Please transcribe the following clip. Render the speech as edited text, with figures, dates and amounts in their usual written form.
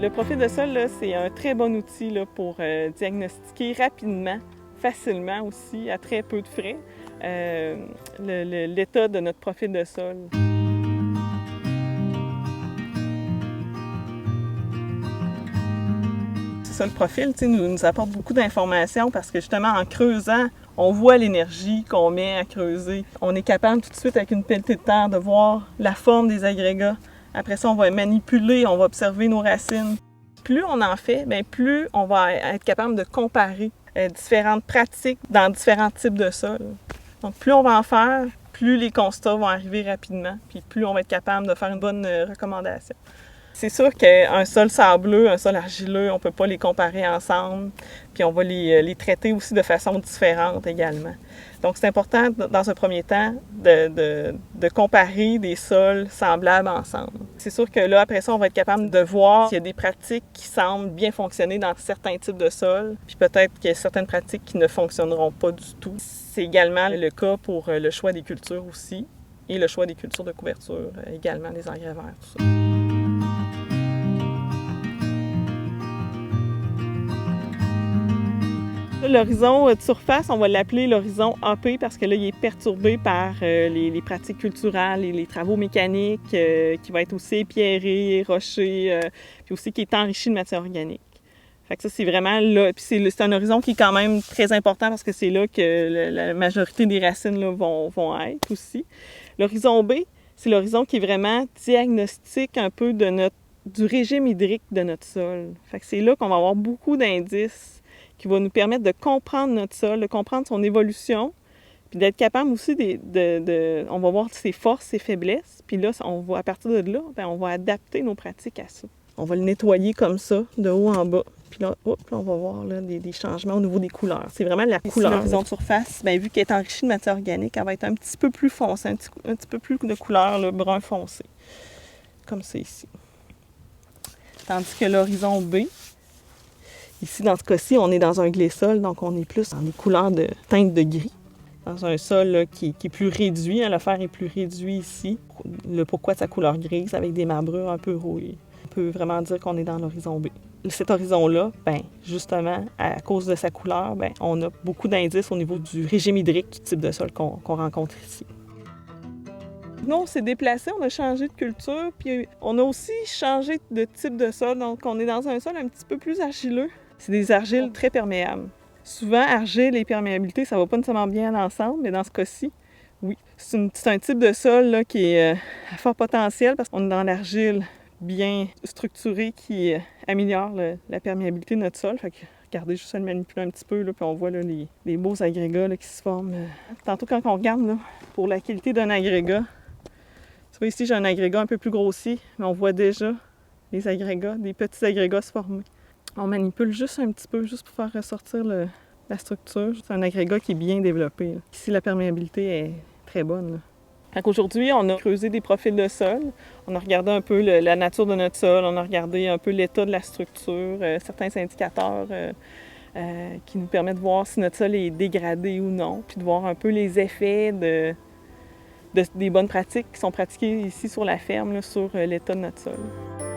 Le profil de sol, c'est un très bon outil là, pour diagnostiquer rapidement, facilement aussi, à très peu de frais, l'état de notre profil de sol. C'est ça, le profil nous apporte beaucoup d'informations parce que justement, en creusant, on voit l'énergie qu'on met à creuser. On est capable tout de suite, avec une pelletée de terre, de voir la forme des agrégats. Après ça, on va manipuler, on va observer nos racines. Plus on en fait, bien, plus on va être capable de comparer différentes pratiques dans différents types de sols. Donc, plus on va en faire, plus les constats vont arriver rapidement, puis plus on va être capable de faire une bonne recommandation. C'est sûr qu'un sol sableux, un sol argileux, on ne peut pas les comparer ensemble, puis on va les traiter aussi de façon différente également. Donc, c'est important, dans un premier temps, de comparer des sols semblables ensemble. C'est sûr que là, après ça, on va être capable de voir s'il y a des pratiques qui semblent bien fonctionner dans certains types de sols, puis peut-être qu'il y a certaines pratiques qui ne fonctionneront pas du tout. C'est également le cas pour le choix des cultures aussi, et le choix des cultures de couverture, également des engrais verts, tout ça. L'horizon de surface, on va l'appeler l'horizon AP parce que là, il est perturbé par les pratiques culturales et les travaux mécaniques, qui va être aussi épierré, roché, puis aussi qui est enrichi de matière organique. Fait que ça, c'est vraiment là. Puis c'est un horizon qui est quand même très important parce que c'est là que la majorité des racines là, vont être aussi. L'horizon B, c'est l'horizon qui est vraiment diagnostique un peu du régime hydrique de notre sol. Fait que c'est là qu'on va avoir beaucoup d'indices qui va nous permettre de comprendre notre sol, de comprendre son évolution, puis d'être capable aussi on va voir ses forces, ses faiblesses, puis là, à partir de là, bien, on va adapter nos pratiques à ça. On va le nettoyer comme ça, de haut en bas. Puis là, on va voir là, des changements au niveau des couleurs. C'est vraiment la couleur. L'horizon de surface, bien, vu qu'elle est enrichie de matière organique, elle va être un petit peu plus foncée, un petit peu plus de couleur là, brun foncé, comme c'est ici. Tandis que l'horizon B, ici, dans ce cas-ci, on est dans un glissol, donc on est plus dans des couleurs de teinte de gris. Dans un sol là, qui est plus réduit, le fer est plus réduit ici. Le pourquoi de sa couleur grise avec des marbrures un peu rouillées. On peut vraiment dire qu'on est dans l'horizon B. Cet horizon-là, bien, justement, à cause de sa couleur, bien, on a beaucoup d'indices au niveau du régime hydrique du type de sol qu'on rencontre ici. Nous, on s'est déplacé, on a changé de culture, puis on a aussi changé de type de sol. Donc, on est dans un sol un petit peu plus argileux. C'est des argiles très perméables. Souvent, argile et perméabilité, ça ne va pas nécessairement bien ensemble, mais dans ce cas-ci, oui. C'est un type de sol là, qui est à fort potentiel parce qu'on est dans l'argile bien structurée qui améliore la perméabilité de notre sol. Fait que, regardez, juste à le manipuler un petit peu, là, puis on voit là, les beaux agrégats là, qui se forment. Tantôt, quand on regarde là, pour la qualité d'un agrégat, tu vois ici, j'ai un agrégat un peu plus grossier, mais on voit déjà les agrégats, des petits agrégats se former. On manipule juste un petit peu, juste pour faire ressortir la structure. C'est un agrégat qui est bien développé. Là. Ici, la perméabilité est très bonne. Aujourd'hui, on a creusé des profils de sol. On a regardé un peu la nature de notre sol. On a regardé un peu l'état de la structure, certains indicateurs qui nous permettent de voir si notre sol est dégradé ou non, puis de voir un peu les effets des bonnes pratiques qui sont pratiquées ici sur la ferme, là, sur l'état de notre sol.